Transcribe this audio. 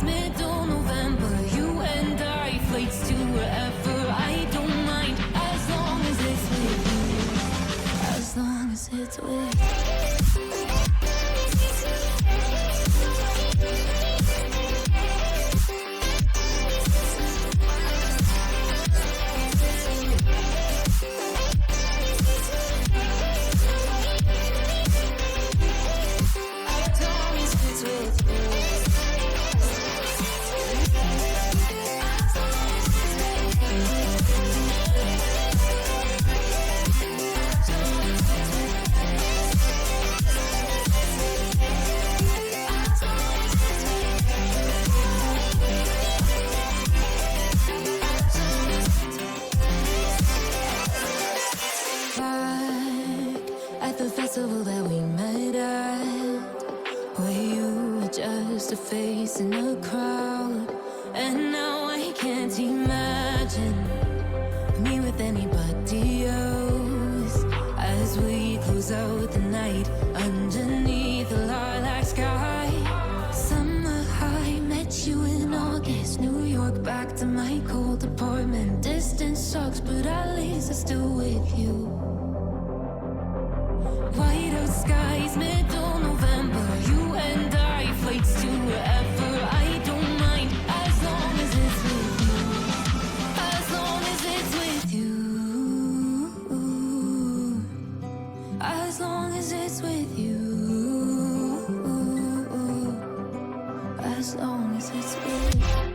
middle November. You and I, flights to wherever. I don't mind as long as it's with you. As long as it's with you. At the festival that we met at, where you were just a face in a crowd. And now I can't imagine me with anybody else. As we close out the night underneath the lilac sky. Summer high, met you in August. New York, back to my cold apartment. Distance sucks, but at least I'm still with you. White out skies, middle November. You and I, flights to wherever. I don't mind as long as it's with you. As long as it's with you. As long as it's with you. As long as it's with you.